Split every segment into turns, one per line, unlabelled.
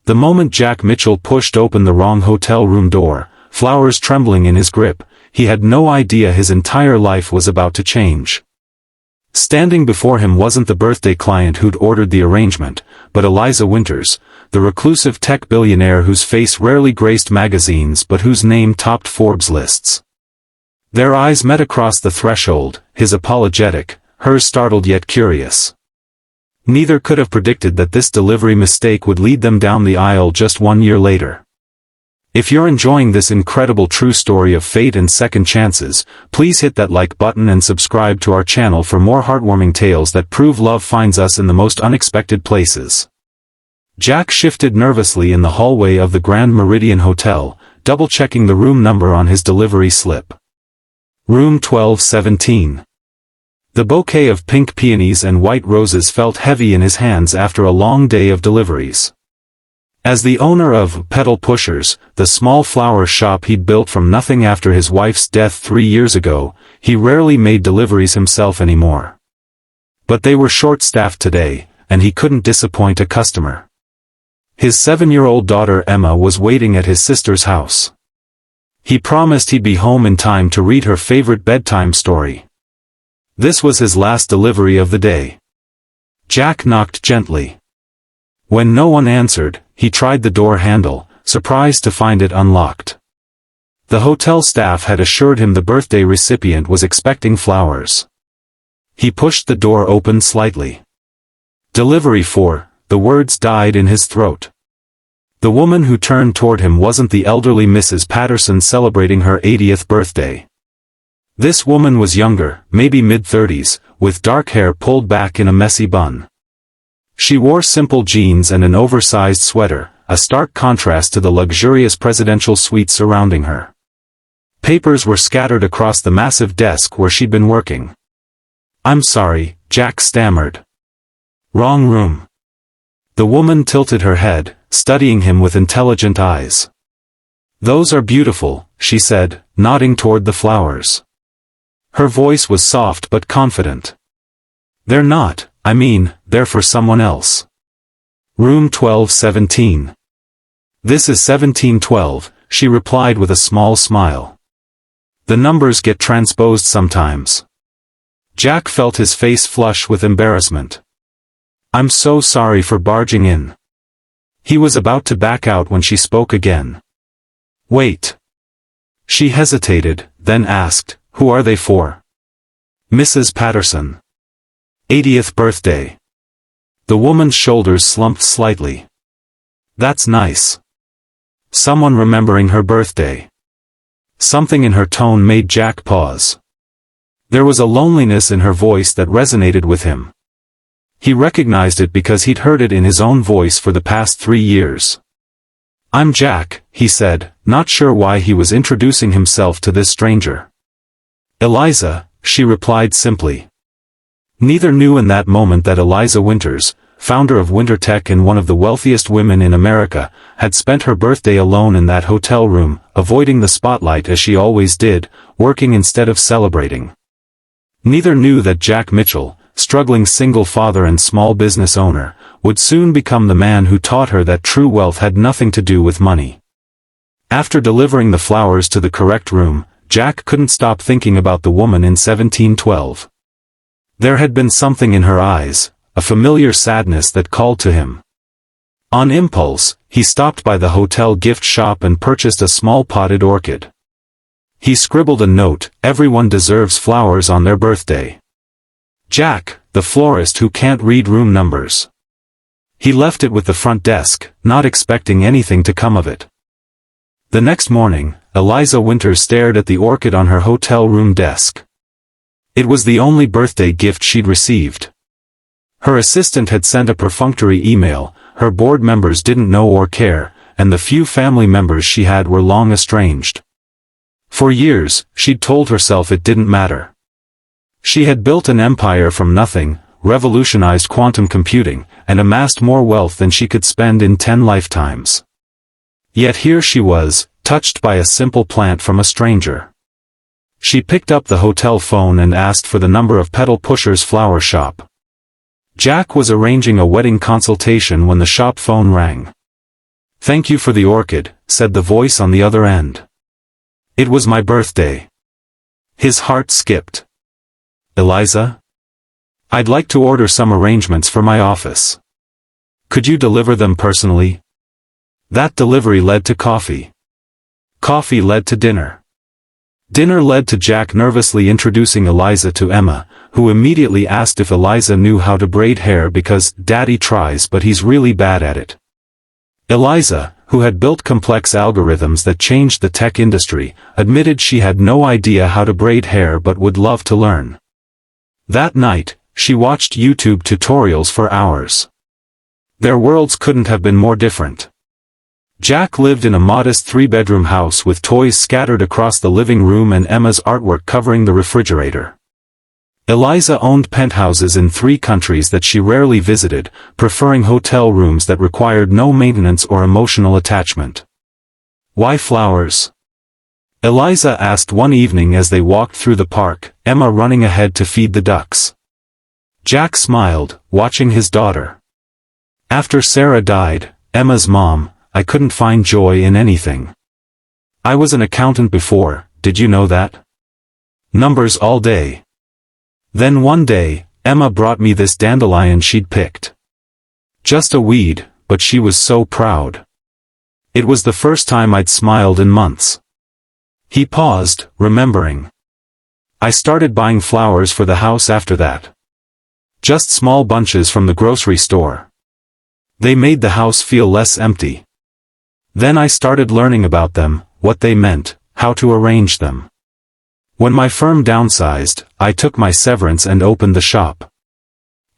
The moment Jack Mitchell pushed open the wrong hotel room door, flowers trembling in his grip, he had no idea his entire life was about to change. Standing before him wasn't the birthday client who'd ordered the arrangement, but Eliza Winters, the reclusive tech billionaire whose face rarely graced magazines but whose name topped Forbes lists. Their eyes met across the threshold, his apologetic, hers startled yet curious. Neither could have predicted that this delivery mistake would lead them down the aisle just 1 year later. If you're enjoying this incredible true story of fate and second chances, please hit that like button and subscribe to our channel for more heartwarming tales that prove love finds us in the most unexpected places. Jack shifted nervously in the hallway of the Grand Meridian Hotel, double-checking the room number on his delivery slip. Room 1217. The bouquet of pink peonies and white roses felt heavy in his hands after a long day of deliveries. As the owner of Petal Pushers, the small flower shop he'd built from nothing after his wife's death 3 years ago, he rarely made deliveries himself anymore. But they were short-staffed today, and he couldn't disappoint a customer. His 7-year-old daughter Emma was waiting at his sister's house. He promised he'd be home in time to read her favorite bedtime story. This was his last delivery of the day. Jack knocked gently. When no one answered, he tried the door handle, surprised to find it unlocked. The hotel staff had assured him the birthday recipient was expecting flowers. He pushed the door open slightly. "Delivery for," the words died in his throat. The woman who turned toward him wasn't the elderly Mrs. Patterson celebrating her 80th birthday. This woman was younger, maybe mid-30s, with dark hair pulled back in a messy bun. She wore simple jeans and an oversized sweater, a stark contrast to the luxurious presidential suite surrounding her. Papers were scattered across the massive desk where she'd been working. "I'm sorry," Jack stammered. "Wrong room." The woman tilted her head, studying him with intelligent eyes. "Those are beautiful," she said, nodding toward the flowers. Her voice was soft but confident. "They're not, they're for someone else." Room 1217. "This is 1712, she replied with a small smile. "The numbers get transposed sometimes." Jack felt his face flush with embarrassment. "I'm so sorry for barging in." He was about to back out when she spoke again. "Wait." She hesitated, then asked, "Who are they for?" "Mrs. Patterson. 80th birthday." The woman's shoulders slumped slightly. "That's nice. Someone remembering her birthday." Something in her tone made Jack pause. There was a loneliness in her voice that resonated with him. He recognized it because he'd heard it in his own voice for the past 3 years. "I'm Jack," he said, not sure why he was introducing himself to this stranger. "Eliza," she replied simply. Neither knew in that moment that Eliza Winters, founder of Winter Tech and one of the wealthiest women in America, had spent her birthday alone in that hotel room, avoiding the spotlight as she always did, working instead of celebrating. Neither knew that Jack Mitchell, struggling single father and small business owner, would soon become the man who taught her that true wealth had nothing to do with money. After delivering the flowers to the correct room, Jack couldn't stop thinking about the woman in 1712. There had been something in her eyes, a familiar sadness that called to him. On impulse, he stopped by the hotel gift shop and purchased a small potted orchid. He scribbled a note, "Everyone deserves flowers on their birthday. Jack, the florist who can't read room numbers." He left it with the front desk, not expecting anything to come of it. The next morning, Eliza Winters stared at the orchid on her hotel room desk. It was the only birthday gift she'd received. Her assistant had sent a perfunctory email, her board members didn't know or care, and the few family members she had were long estranged. For years, she'd told herself it didn't matter. She had built an empire from nothing, revolutionized quantum computing, and amassed more wealth than she could spend in 10 lifetimes. Yet here she was, touched by a simple plant from a stranger. She picked up the hotel phone and asked for the number of Petal Pushers flower shop. Jack was arranging a wedding consultation when the shop phone rang. "Thank you for the orchid," said the voice on the other end. "It was my birthday." His heart skipped. "Eliza? I'd like to order some arrangements for my office. Could you deliver them personally?" That delivery led to coffee. Coffee led to dinner. Dinner led to Jack nervously introducing Eliza to Emma, who immediately asked if Eliza knew how to braid hair because Daddy tries but he's really bad at it. Eliza, who had built complex algorithms that changed the tech industry, admitted she had no idea how to braid hair but would love to learn. That night, she watched YouTube tutorials for hours. Their worlds couldn't have been more different. Jack lived in a modest 3-bedroom house with toys scattered across the living room and Emma's artwork covering the refrigerator. Eliza owned penthouses in 3 countries that she rarely visited, preferring hotel rooms that required no maintenance or emotional attachment. "Why flowers?" Eliza asked one evening as they walked through the park, Emma running ahead to feed the ducks. Jack smiled, watching his daughter. "After Sarah died, Emma's mom, I couldn't find joy in anything. I was an accountant before, did you know that? Numbers all day. Then one day, Emma brought me this dandelion she'd picked. Just a weed, but she was so proud. It was the first time I'd smiled in months." He paused, remembering. "I started buying flowers for the house after that. Just small bunches from the grocery store. They made the house feel less empty. Then I started learning about them, what they meant, how to arrange them. When my firm downsized, I took my severance and opened the shop.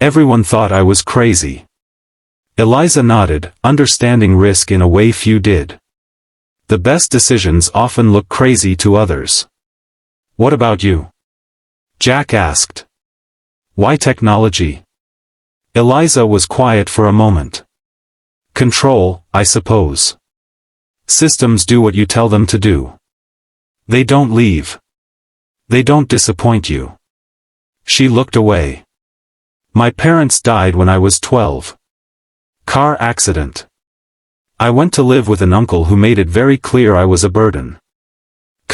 Everyone thought I was crazy." Eliza nodded, understanding risk in a way few did. The best decisions often look crazy to others. "What about you?" Jack asked. "Why technology?" Eliza was quiet for a moment. "Control, I suppose. Systems do what you tell them to do. They don't leave. They don't disappoint you." She looked away. "My parents died when I was 12. Car accident. I went to live with an uncle who made it very clear I was a burden.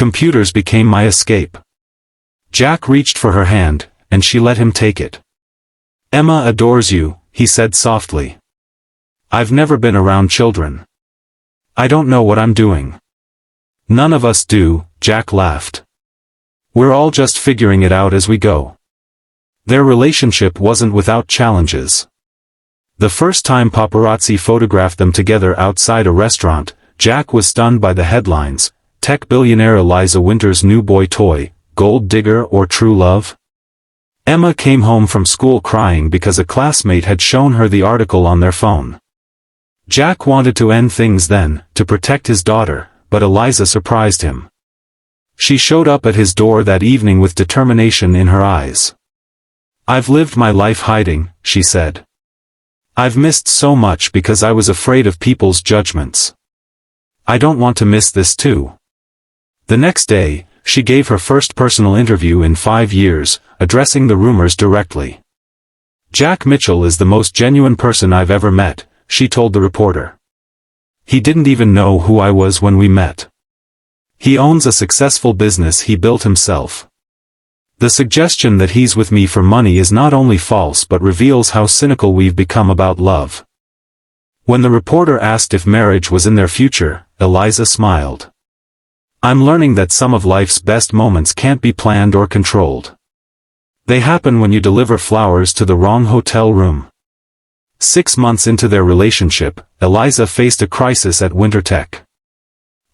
Computers became my escape." Jack reached for her hand, and she let him take it. "Emma adores you," he said softly. "I've never been around children. I don't know what I'm doing." "None of us do," Jack laughed. "We're all just figuring it out as we go." Their relationship wasn't without challenges. The first time paparazzi photographed them together outside a restaurant, Jack was stunned by the headlines: "Tech billionaire Eliza Winters' new boy toy, gold digger or true love?" Emma came home from school crying because a classmate had shown her the article on their phone. Jack wanted to end things then, to protect his daughter, but Eliza surprised him. She showed up at his door that evening with determination in her eyes. "I've lived my life hiding," she said. "I've missed so much because I was afraid of people's judgments. I don't want to miss this too." The next day, she gave her first personal interview in 5 years, addressing the rumors directly. "Jack Mitchell is the most genuine person I've ever met," she told the reporter. "He didn't even know who I was when we met. He owns a successful business he built himself. The suggestion that he's with me for money is not only false but reveals how cynical we've become about love." When the reporter asked if marriage was in their future, Eliza smiled. "I'm learning that some of life's best moments can't be planned or controlled. They happen when you deliver flowers to the wrong hotel room." 6 months into their relationship, Eliza faced a crisis at WinterTech.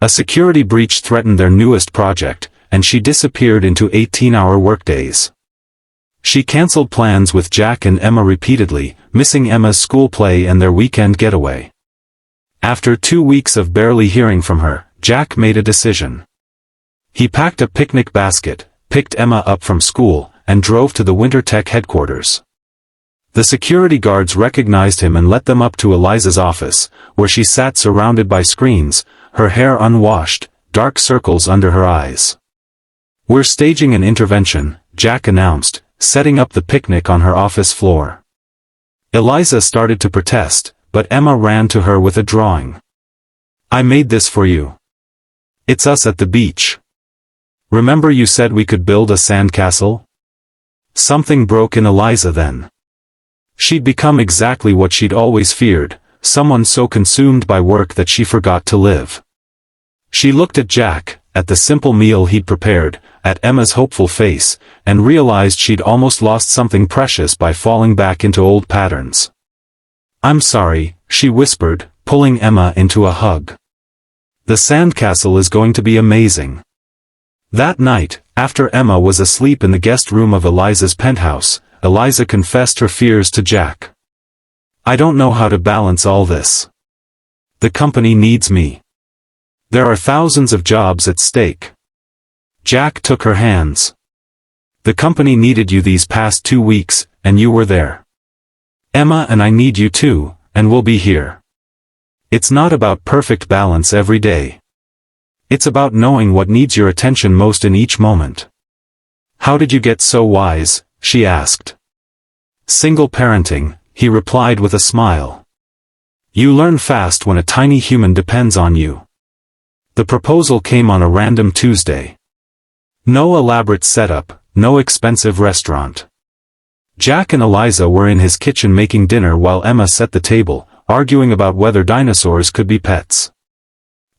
A security breach threatened their newest project, and she disappeared into 18-hour workdays. She canceled plans with Jack and Emma repeatedly, missing Emma's school play and their weekend getaway. After 2 weeks of barely hearing from her, Jack made a decision. He packed a picnic basket, picked Emma up from school, and drove to the WinterTech headquarters. The security guards recognized him and let them up to Eliza's office, where she sat surrounded by screens, her hair unwashed, dark circles under her eyes. "We're staging an intervention," Jack announced, setting up the picnic on her office floor. Eliza started to protest, but Emma ran to her with a drawing. I made this for you. It's us at the beach. Remember you said we could build a sandcastle? Something broke in Eliza then. She'd become exactly what she'd always feared, someone so consumed by work that she forgot to live. She looked at Jack, at the simple meal he'd prepared, at Emma's hopeful face, and realized she'd almost lost something precious by falling back into old patterns. "I'm sorry," she whispered, pulling Emma into a hug. "The sandcastle is going to be amazing." That night, after Emma was asleep in the guest room of Eliza's penthouse, Eliza confessed her fears to Jack. "I don't know how to balance all this. The company needs me. There are thousands of jobs at stake." Jack took her hands. "The company needed you these past 2 weeks, and you were there. Emma and I need you too, and we'll be here. It's not about perfect balance every day. It's about knowing what needs your attention most in each moment." "How did you get so wise?" she asked. "Single parenting," he replied with a smile. "You learn fast when a tiny human depends on you." The proposal came on a random Tuesday. No elaborate setup, no expensive restaurant. Jack and Eliza were in his kitchen making dinner while Emma set the table, arguing about whether dinosaurs could be pets.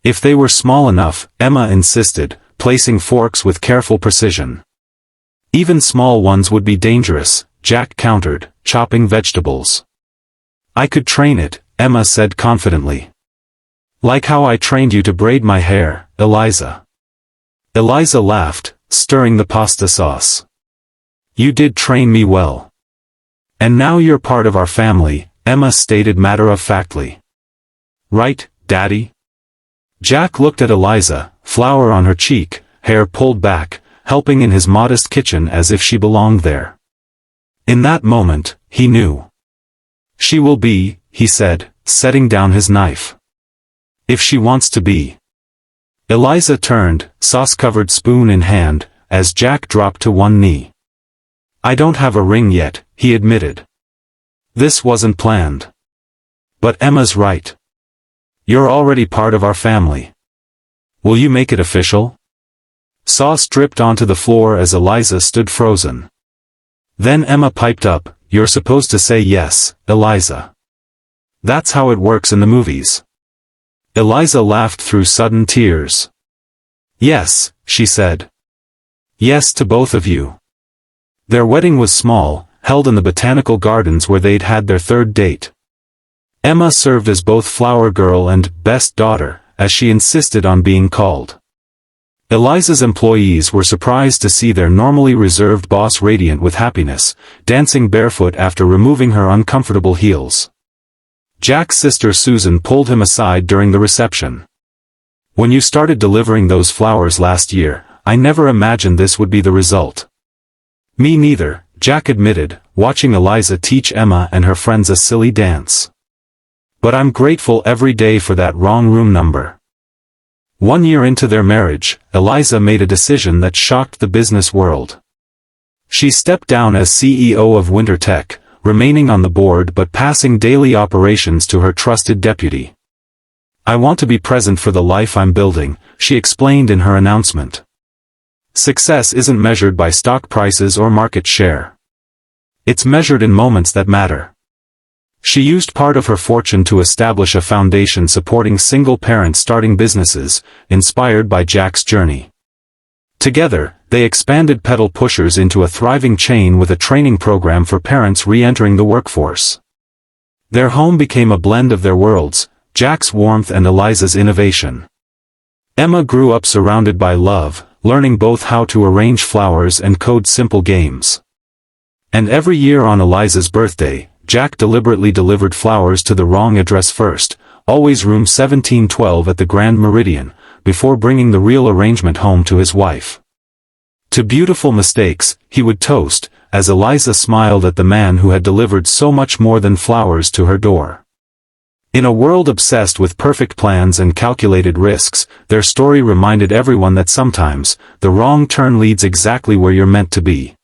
If they were small enough, Emma insisted, placing forks with careful precision. Even small ones would be dangerous, Jack countered, chopping vegetables. "I could train it," Emma said confidently. "Like how I trained you to braid my hair, Eliza." Eliza laughed, stirring the pasta sauce. "You did train me well. And now you're part of our family," Emma stated matter-of-factly. "Right, Daddy?" Jack looked at Eliza, flour on her cheek, hair pulled back, helping in his modest kitchen as if she belonged there. In that moment, he knew. "She will be," he said, setting down his knife. "If she wants to be." Eliza turned, sauce-covered spoon in hand, as Jack dropped to one knee. "I don't have a ring yet," he admitted. "This wasn't planned. But Emma's right. You're already part of our family. Will you make it official?" Sauce dripped onto the floor as Eliza stood frozen. Then Emma piped up, "You're supposed to say yes, Eliza. That's how it works in the movies." Eliza laughed through sudden tears. "Yes," she said. "Yes to both of you." Their wedding was small, held in the botanical gardens where they'd had their third date. Emma served as both flower girl and best daughter, as she insisted on being called. Eliza's employees were surprised to see their normally reserved boss radiant with happiness, dancing barefoot after removing her uncomfortable heels. Jack's sister Susan pulled him aside during the reception. "When you started delivering those flowers last year, I never imagined this would be the result." "Me neither," Jack admitted, watching Eliza teach Emma and her friends a silly dance. "But I'm grateful every day for that wrong room number." 1 year into their marriage, Eliza made a decision that shocked the business world. She stepped down as CEO of Winter Tech, remaining on the board but passing daily operations to her trusted deputy. "I want to be present for the life I'm building," she explained in her announcement. "Success isn't measured by stock prices or market share. It's measured in moments that matter." She used part of her fortune to establish a foundation supporting single parents starting businesses, inspired by Jack's journey. Together, they expanded pedal pushers into a thriving chain with a training program for parents re-entering the workforce. Their home became a blend of their worlds, Jack's warmth and Eliza's innovation. Emma grew up surrounded by love, learning both how to arrange flowers and code simple games. And every year on Eliza's birthday, Jack deliberately delivered flowers to the wrong address first, always room 1712 at the Grand Meridian, before bringing the real arrangement home to his wife. To beautiful mistakes, he would toast, as Eliza smiled at the man who had delivered so much more than flowers to her door. In a world obsessed with perfect plans and calculated risks, their story reminded everyone that sometimes, the wrong turn leads exactly where you're meant to be.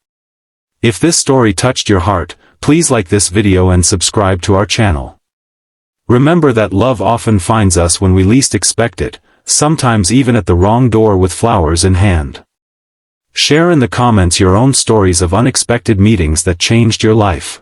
If this story touched your heart, please like this video and subscribe to our channel. Remember that love often finds us when we least expect it, sometimes even at the wrong door with flowers in hand. Share in the comments your own stories of unexpected meetings that changed your life.